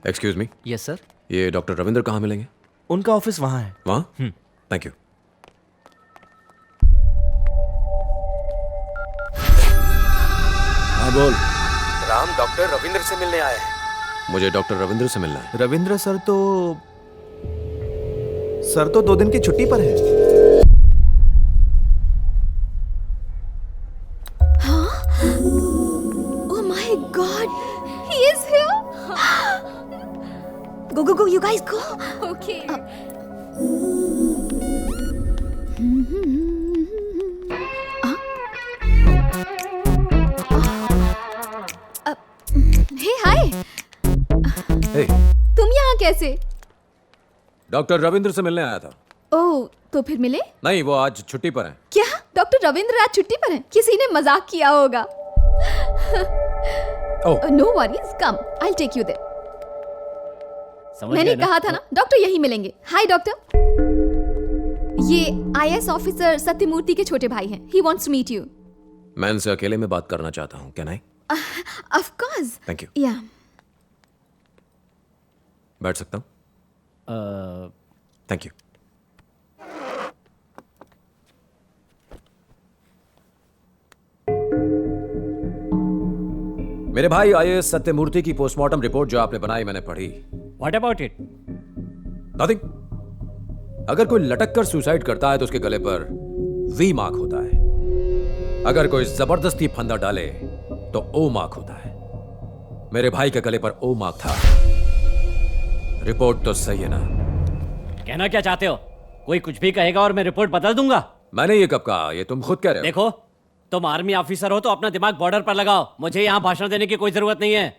Excuse me, yes sir. ये doctor Ravindra कहाँ मिलेंगे? उनका ऑफिस वहाँ है। वहाँ? Thank you. हाँ बोल। राम डॉक्टर रविंद्र से मिलने आए हैं। मुझे डॉक्टर रविंद्र से मिलना है। रविंद्र सर तो 2 दिन की छुट्टी पर है। Oh my God, he is here. Go, you guys go. Okay. Hey, hi. हे, तुम यहाँ कैसे? डॉक्टर रविंद्र से मिलने आया था। ओह, तो फिर मिले? नहीं, वो आज छुट्टी पर हैं। क्या? डॉक्टर रविंद्र आज छुट्टी पर हैं? किसी ने मजाक किया होगा। Oh, no worries, come, I take you there. मैंने कहा था ना, डॉक्टर यहीं मिलेंगे। हाय डॉक्टर, ये आईएएस ऑफिसर सत्यमूर्ति के छोटे भाई हैं। He wants to meet you. मैं इनसे अकेले में बात करना चाहता हूँ। Can I? Of course. Thank you. Yeah. बैठ सकता हूँ? Thank you. मेरे भाई आईएएस सत्यमूर्ति की पोस्टमार्टम रिपोर्ट जो आपने बनाई मैंने पढ़ी। What about it? नथिंग। अगर कोई लटक कर सुसाइड करता है तो उसके गले पर वी मार्क होता है। अगर कोई जबरदस्ती फंदा डाले तो ओ मार्क होता है। मेरे भाई के गले पर ओ मार्क था। रिपोर्ट तो सही है ना? कहना क्या चाहते हो? कोई कुछ भी कहेगा और मैं रिपोर्ट बदल दूंगा। मैंने ये कब कहा? ये तुम खुद कह रहे हो। देखो, तुम आर्मी ऑफिसर हो तो अपना दिमाग बॉर्डर पर लगाओ। मुझे यहाँ भाषण देने की कोई जरूरत नहीं है।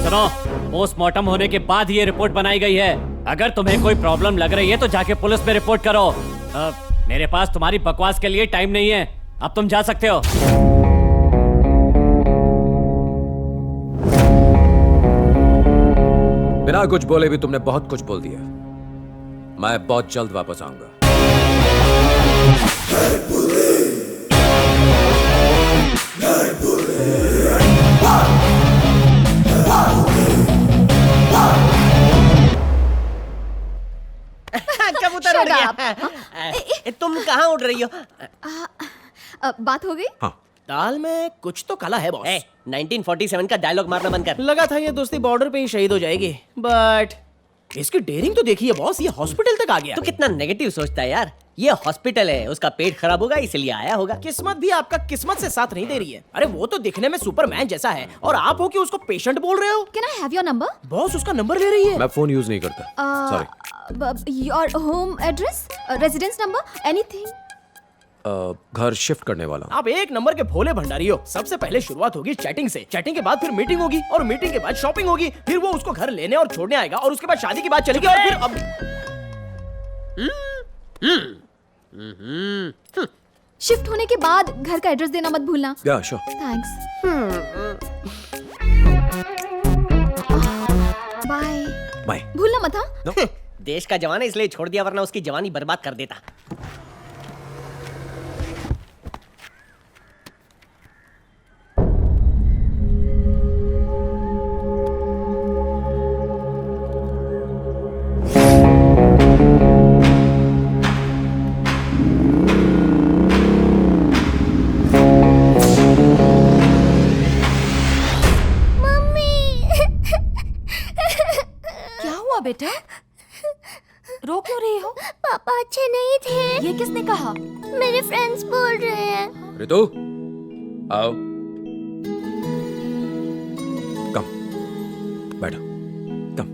सुनो, पोस्टमार्टम होने के बाद ही ये रिपोर्ट बनाई गई है। अगर तुम्हें कोई प्रॉब्लम लग रही है तो जाके पुलिस में रिपोर्ट करो। मेरे पास तुम्हारी बकवास के लिए टाइम नहीं है। अब तुम जा सकते हो। बिना कुछ बोले भी तुमने बहुत कुछ बोल दिया। मैं बहुत जल्द वापस आऊंगा। कबूतर उड़ गया। तुम कहाँ उड़ रही हो? बात हो गई? हाँ, दाल में कुछ तो काला है बॉस। 1947 का डायलॉग मारना बंद कर। लगा था ये दोस्ती बॉर्डर पे ही शहीद हो जाएगी, बट इसकी डेयरिंग तो देखिए बॉस, ये हॉस्पिटल तक आ गया। तू कितना नेगेटिव सोचता है यार। ये हॉस्पिटल है, उसका पेट खराब होगा इसलिए आया होगा। किस्मत भी आपका किस्मत से साथ नहीं दे रही है। अरे वो तो दिखने में सुपरमैन जैसा है और आप हो कि उसको पेशेंट बोल रहे हो। Can I have your number? Boss उसका नंबर ले रही है। मैं फोन यूज नहीं करता। Sorry. Your home address, residence number, anything? घर शिफ्ट करने वाला हूँ। आप एक नंबर के भोले भंडारी हो। सबसे पहले शुरुआत होगी चैटिंग से, चैटिंग के बाद फिर मीटिंग होगी और मीटिंग के बाद शॉपिंग होगी, फिर वो उसको घर लेने और छोड़ने आएगा और उसके बाद शादी की बात चलेगी और फिर अब शिफ्ट होने के बाद घर का एड्रेस देना मत भूलना। या श्योर। थैंक्स। बाय। बाय। भूलना मत। हाँ, देश का जवान है इसलिए छोड़ दिया, वरना उसकी जवानी बर्बाद कर देता। क्या हुआ बेटा? रो क्यों रही हो? पापा अच्छे नहीं थे। ये किसने कहा? मेरे फ्रेंड्स बोल रहे हैं। रितु, आओ। कम, बैठो। कम।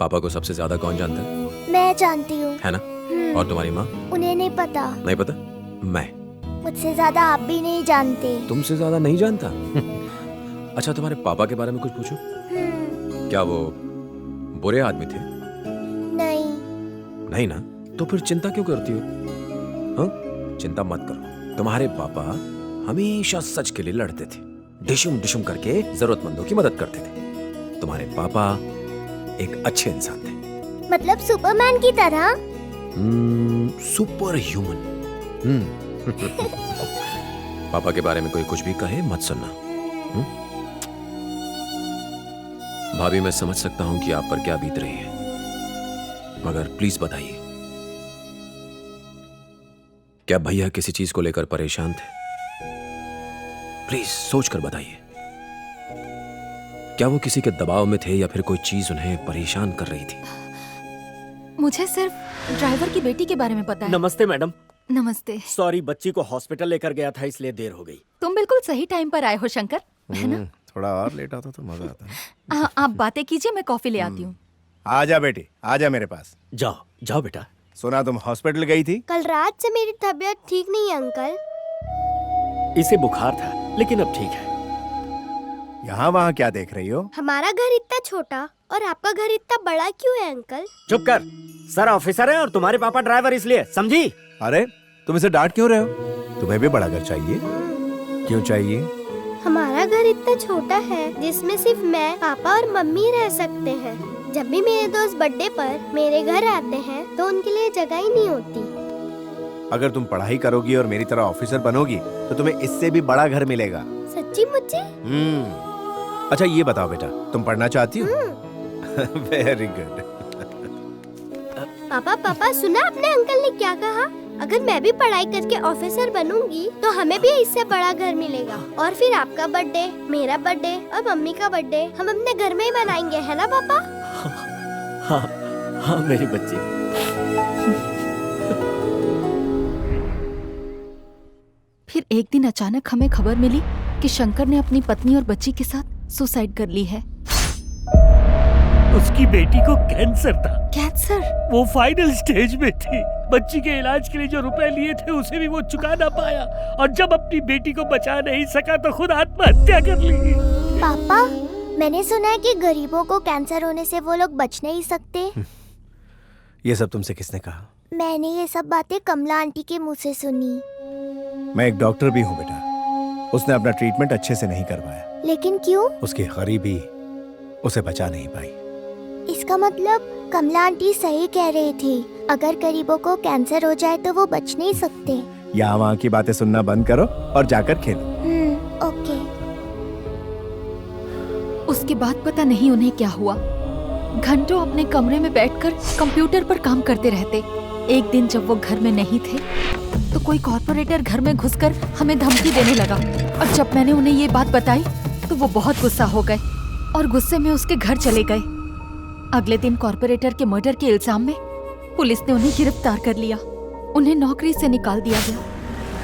पापा को सबसे ज्यादा कौन जानता है? मैं जानती हूँ। है ना? और तुम्हारी माँ? उन्हें नहीं पता। नहीं पता? मैं। मुझसे ज्यादा आप भी नहीं जानते। तुमसे ज्यादा नहीं जानता? अच्छा, तुम्हारे पापा के बारे में कुछ पूछूं? क्या वो बुरे आदमी थे? नहीं। नहीं ना? तो फिर चिंता क्यों करती हो? हाँ? चिंता मत करो। तुम्हारे पापा हमेशा सच के लिए लड़ते थे, डिशुम डिशुम करके जरूरतमंदों की मदद करते थे। तुम्हारे पापा एक अच्छे इंसान थे। मतलब सुपरमैन की तरह? Super human. पापा के बारे में कोई कुछ भी कहे मत सुनना। भाभी, मैं समझ सकता हूं कि आप पर क्या बीत रही है, मगर प्लीज बताइए, क्या भैया किसी चीज को लेकर परेशान थे? प्लीज सोच कर बताइए। क्या वो किसी के दबाव में थे या फिर कोई चीज उन्हें परेशान कर रही थी? मुझे सिर्फ ड्राइवर की बेटी के बारे में पता है। नमस्ते मैडम। नमस्ते। सॉरी, बच्ची को हॉस्पिटल लेकर गया था इसलिए देर हो गई। तुम बिल्कुल सही टाइम पर आए हो शंकर, है ना? थोड़ा और लेट आता तो मजा आता है। आप बातें कीजिए, मैं कॉफी ले आती हूँ। आजा बेटी, आजा मेरे पास। जाओ जाओ बेटा। सुना तुम हॉस्पिटल गई थी? कल रात से मेरी तबीयत ठीक नहीं है अंकल। इसे बुखार था लेकिन अब ठीक है। यहाँ वहाँ क्या देख रही हो? हमारा घर इतना छोटा और आपका घर इतना बड़ा क्यों है अंकल? चुप कर, सर ऑफिसर है और तुम्हारे पापा ड्राइवर, इसलिए समझी? अरे तुम इसे डांट क्यों रहे हो? तुम्हें भी बड़ा घर चाहिए। क्यों चाहिए? हमारा घर इतना छोटा है जिसमें सिर्फ मैं, पापा और मम्मी रह सकते हैं। जब भी मेरे दोस्त बर्थडे पर मेरे घर आते हैं तो उनके लिए जगह ही नहीं होती। अगर तुम पढ़ाई करोगी और मेरी तरह ऑफिसर बनोगी तो तुम्हें इससे भी बड़ा घर मिलेगा। सच्ची मुझे? अच्छा ये बताओ बेटा, तुम पढ़ना चाहती हो? Very good. पापा पापा, सुना आपने अंकल ने क्या कहा? अगर मैं भी पढ़ाई करके ऑफिसर बनूंगी तो हमें भी इससे बड़ा घर मिलेगा, और फिर आपका बर्थडे, मेरा बर्थडे और मम्मी का बर्थडे हम अपने घर में ही मनाएंगे, है ना पापा? हाँ हाँ मेरी बच्ची। फिर एक दिन अचानक हमें खबर मिली कि शंकर ने अपनी पत्नी और बच्ची के साथ सुसाइड कर ली है। उसकी बेटी को कैंसर था। कैंसर? वो फाइनल स्टेज में थी। बच्ची के इलाज के लिए जो रुपए लिए थे उसे भी वो चुका ना पाया, और जब अपनी बेटी को बचा नहीं सका तो खुद आत्महत्या कर ली। पापा, मैंने सुना है कि गरीबों को कैंसर होने से वो लोग बच नहीं सकते। ये सब तुमसे किसने कहा? मैंने ये सब बातें कमला आंटी के मुंह से सुनी। मैं एक डॉक्टर भी हूँ बेटा। उसने अपना ट्रीटमेंट अच्छे से नहीं करवाया। लेकिन क्यों? उसकी गरीबी उसे बचा नहीं पाई। इसका मतलब कमला आंटी सही कह रही थी, अगर गरीबों को कैंसर हो जाए तो वो बच नहीं सकते। यहाँ वहाँ की बातें सुनना बंद करो और जाकर खेलो। ओके। उसके बाद पता नहीं उन्हें क्या हुआ। घंटों अपने कमरे में बैठकर कंप्यूटर पर काम करते रहते। एक दिन जब वो घर में नहीं थे तो कोई कॉर्पोरेटर घर में घुसकर हमें धमकी देने लगा, और जब मैंने उन्हें ये बात बताई तो वो बहुत गुस्सा हो गए और गुस्से में उसके घर चले गए। अगले दिन कॉर्पोरेटर के मर्डर के इल्जाम में पुलिस ने उन्हें गिरफ्तार कर लिया। उन्हें नौकरी से निकाल दिया गया।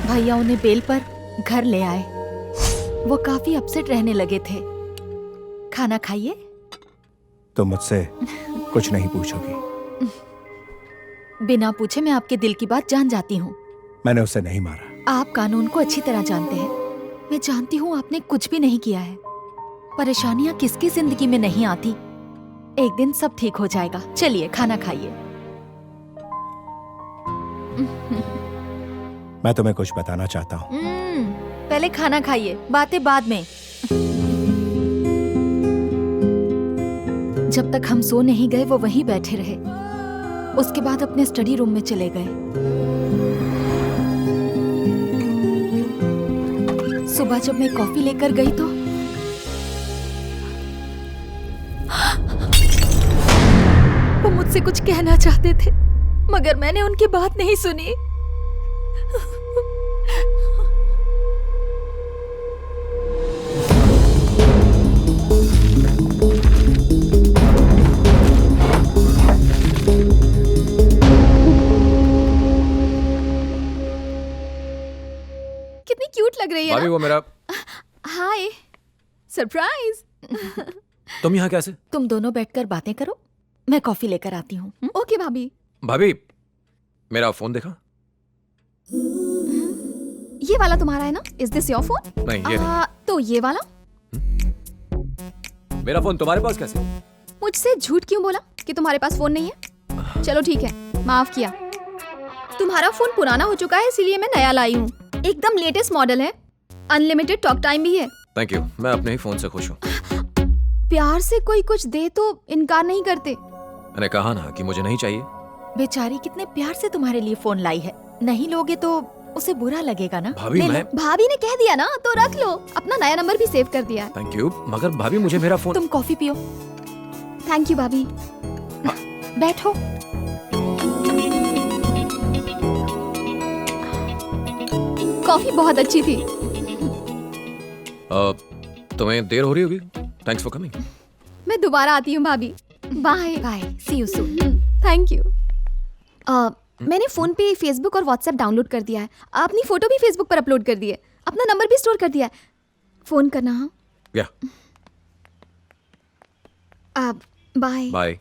भैया उन्हें बेल पर घर ले आए। वो काफी अपसेट रहने लगे थे। खाना खाइए। तो मुझसे कुछ नहीं पूछोगी? बिना पूछे मैं आपके दिल की बात जान जाती हूँ। मैंने उसे नहीं मारा। आप कानून को अच्छी तरह जानते हैं। मैं जानती हूँ आपने कुछ भी नहीं किया है। परेशानियाँ किसकी जिंदगी में नहीं आती। एक दिन सब ठीक हो जाएगा। चलिए खाना खाइए। मैं तुम्हें कुछ बताना चाहता हूँ। पहले खाना खाइए, बातें बाद में। जब तक हम सो नहीं गए वो वहीं बैठे रहे। उसके बाद अपने स्टडी रूम में चले गए। सुबह जब मैं कॉफी लेकर गई तो वो मुझसे कुछ कहना चाहते थे, मगर मैंने उनकी बात नहीं सुनी। कितनी क्यूट लग रही है भाभी, ना? वो मेरा। हाय, सरप्राइज। तुम यहाँ कैसे? तुम दोनों बैठकर बातें करो, मैं कॉफी लेकर आती हूँ। ओके भाभी। भाभी, मेरा फोन देखा? ये वाला तुम्हारा है ना? Is this your phone? नहीं, ये नहीं। तो ये वाला? मेरा फोन तुम्हारे पास कैसे? मुझसे झूठ क्यों बोला कि तुम्हारे पास फोन नहीं है? चलो ठीक है, माफ किया। तुम्हारा फोन पुराना हो चुका है इसीलिए मैं नया लाई हूँ। एकदम लेटेस्ट मॉडल है, अनलिमिटेड टॉक टाइम भी है। थैंक यू, मैं अपने ही फोन से खुश हूँ। प्यार से कोई कुछ दे तो इनकार नहीं करते। मैंने कहा ना कि मुझे नहीं चाहिए। बेचारी कितने प्यार से तुम्हारे लिए फोन लाई है। नहीं लोगे तो उसे बुरा लगेगा ना। भाभी ले लो। मैं भाभी ने कह दिया ना तो रख लो, अपना नया नंबर भी सेव कर दिया है। थैंक यू, मगर भाभी मुझे मेरा फोन। तुम कॉफी पियो। थैंक यू भाभी। बैठो। कॉफी बहुत अच्छी थी। तुम्हें देर हो रही होगी। Thanks for coming. मैं दोबारा आती हूँ भाभी। Bye bye, see you soon. Thank you. मैंने फोन पे फेसबुक और व्हाट्सएप डाउनलोड कर दिया है। अपनी फोटो भी फेसबुक पर अपलोड कर दी है। अपना नंबर भी स्टोर कर दिया है। फोन करना। हाँ या बाय बाय।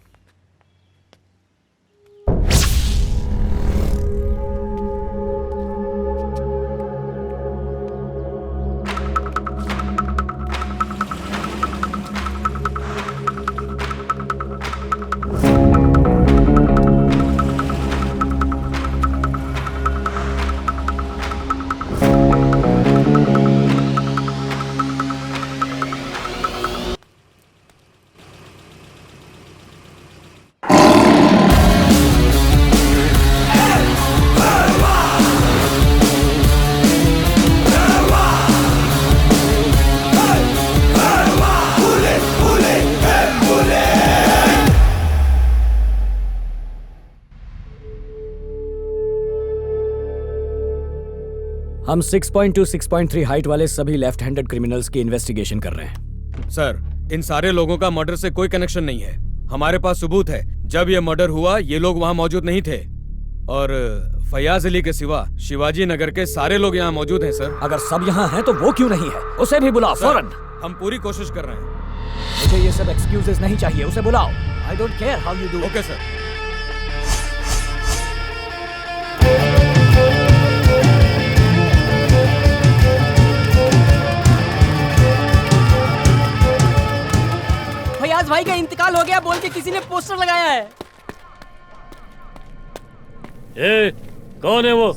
हम 6.2 6.3 हाइट वाले सभी लेफ्ट हैंडेड क्रिमिनल्स की इन्वेस्टिगेशन कर रहे हैं। सर, इन सारे लोगों का मर्डर से कोई कनेक्शन नहीं है। हमारे पास सबूत है, जब ये मर्डर हुआ ये लोग वहाँ मौजूद नहीं थे। और फयाज अली के सिवा शिवाजी नगर के सारे लोग यहाँ मौजूद हैं सर। अगर सब यहाँ हैं तो वो क्यों नहीं है? उसे भी बुलाओ फौरन। हम पूरी कोशिश कर रहे हैं। मुझे ये सब एक्सक्यूजेस नहीं चाहिए, उसे बुलाओ। I don't care how you do. Okay sir. Fayaz भाई का इंतकाल हो गया बोल के किसी ने पोस्टर लगाया है। ए, कौन है वो?